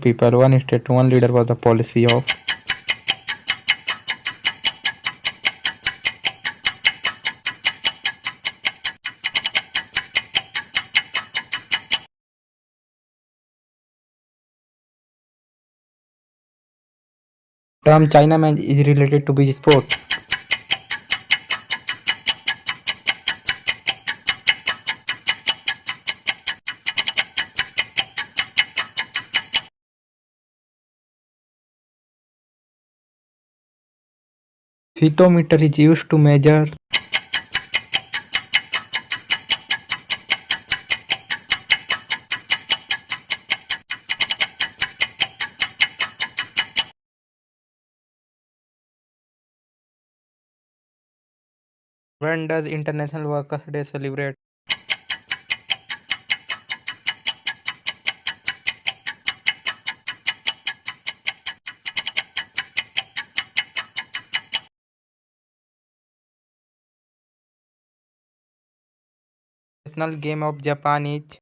people, one state, one leader was the policy of term China match is related to which sport? Phytometer is used to measure when does International Workers' Day celebrate? National game of Japan is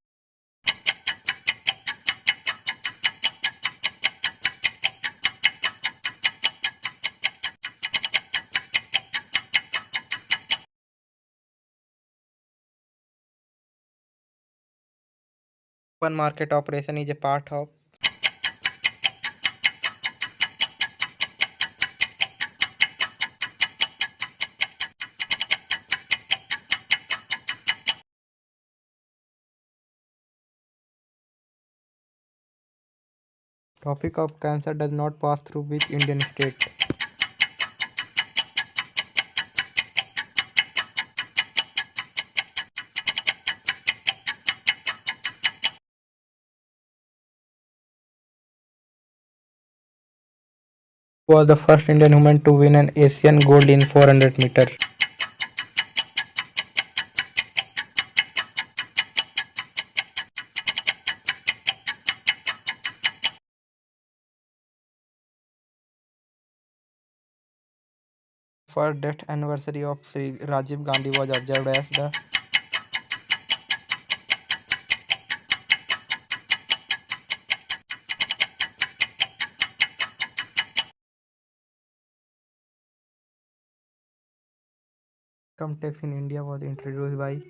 open market operation is a part of topic of cancer does not pass through which Indian state? Who was the first Indian woman to win an Asian gold in 400 meter? For death anniversary of Sri Rajiv Gandhi was observed as the income tax in India was introduced by